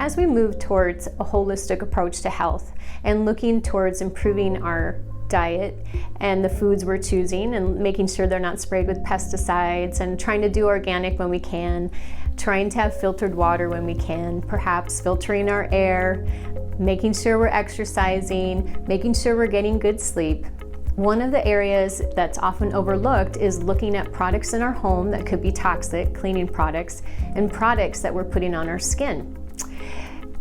as we move towards a holistic approach to health and looking towards improving our diet and the foods we're choosing and making sure they're not sprayed with pesticides and trying to do organic when we can, trying to have filtered water when we can, perhaps filtering our air, making sure we're exercising, making sure we're getting good sleep. One of the areas that's often overlooked is looking at products in our home that could be toxic, cleaning products, and products that we're putting on our skin.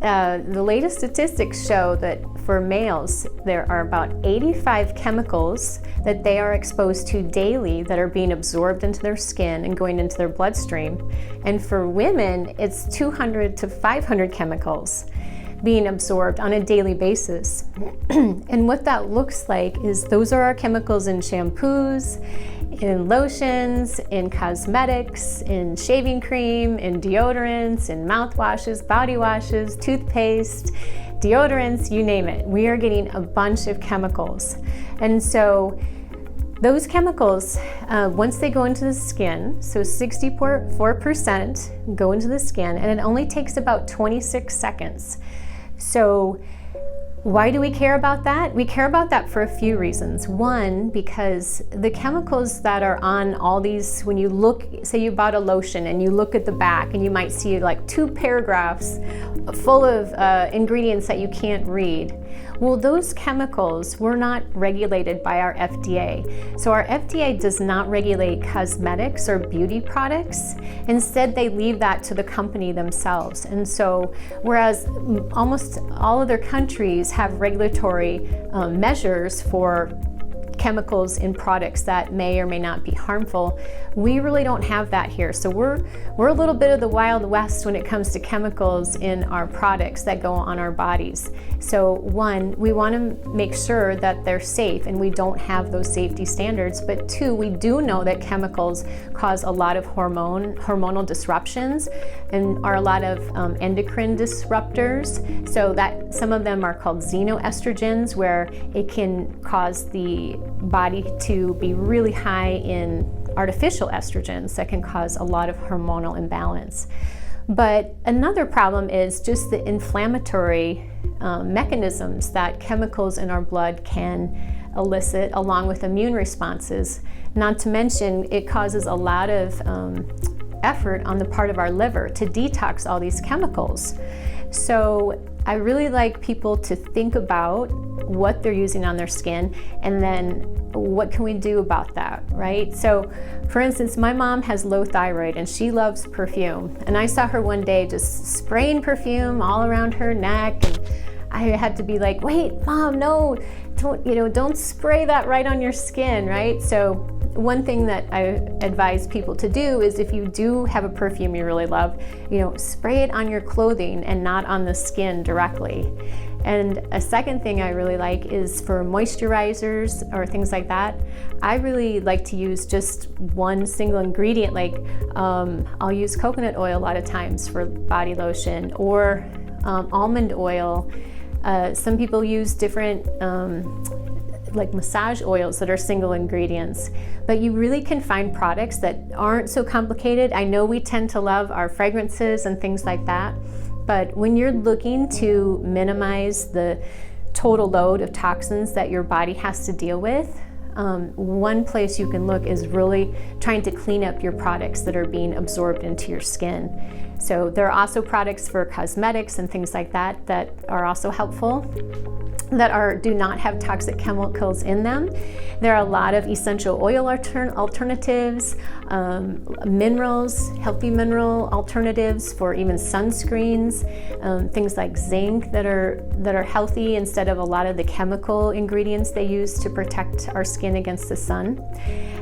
The latest statistics show that for males, there are about 85 chemicals that they are exposed to daily that are being absorbed into their skin and going into their bloodstream. And for women, it's 200 to 500 chemicals being absorbed on a daily basis. And what that looks like is those are our chemicals in shampoos, in lotions, in cosmetics, in shaving cream, in deodorants, in mouthwashes, body washes, toothpaste, deodorants, you name it. We are getting a bunch of chemicals. And so those chemicals, once they go into the skin, so 64% go into the skin, and it only takes about 26 seconds. So why do we care about that? We care about that for a few reasons. One, because the chemicals that are on all these, when you look, say you bought a lotion and you look at the back and you might see like 2 paragraphs full of ingredients that you can't read. Well, those chemicals were not regulated by our FDA. So our FDA does not regulate cosmetics or beauty products. Instead, they leave that to the company themselves. And so, whereas almost all other countries have regulatory measures for chemicals in products that may or may not be harmful, we really don't have that here. So we're a little bit of the Wild West when it comes to chemicals in our products that go on our bodies. So one, we want to make sure that they're safe and we don't have those safety standards. But two, we do know that chemicals cause a lot of hormonal disruptions and are a lot of endocrine disruptors. So that some of them are called xenoestrogens, where it can cause the body to be really high in artificial estrogens that can cause a lot of hormonal imbalance. But another problem is just the inflammatory mechanisms that chemicals in our blood can elicit, along with immune responses. Not to mention, it causes a lot of effort on the part of our liver to detox all these chemicals. So I really like people to think about what they're using on their skin and then what can we do about that, right? So for instance, my mom has low thyroid and she loves perfume. And I saw her one day just spraying perfume all around her neck, and I had to be like, wait, Mom, no, don't spray that right on your skin, right? So one thing that I advise people to do is, if you do have a perfume you really love, spray it on your clothing and not on the skin directly. And a second thing I really like is for moisturizers or things like that, I really like to use just one single ingredient. Like I'll use coconut oil a lot of times for body lotion, or almond oil. Some people use different like massage oils that are single ingredients, but you really can find products that aren't so complicated. I know we tend to love our fragrances and things like that, but when you're looking to minimize the total load of toxins that your body has to deal with, one place you can look is really trying to clean up your products that are being absorbed into your skin. So there are also products for cosmetics and things like that that are also helpful, that do not have toxic chemicals in them. There are a lot of essential oil alternatives, minerals, healthy mineral alternatives for even sunscreens, things like zinc that are healthy instead of a lot of the chemical ingredients they use to protect our skin against the sun.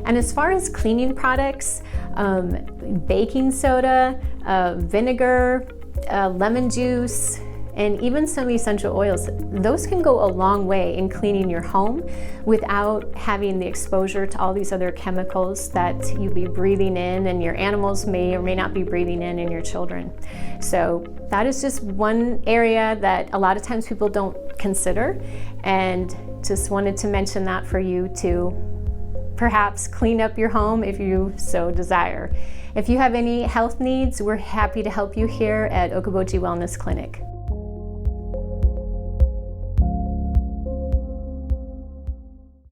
And as far as cleaning products, baking soda, vinegar, lemon juice, and even some essential oils, those can go a long way in cleaning your home without having the exposure to all these other chemicals that you'd be breathing in, and your animals may or may not be breathing in, and your children. So that is just one area that a lot of times people don't consider, and just wanted to mention that for you to perhaps clean up your home if you so desire. If you have any health needs, we're happy to help you here at Okoboji Wellness Clinic.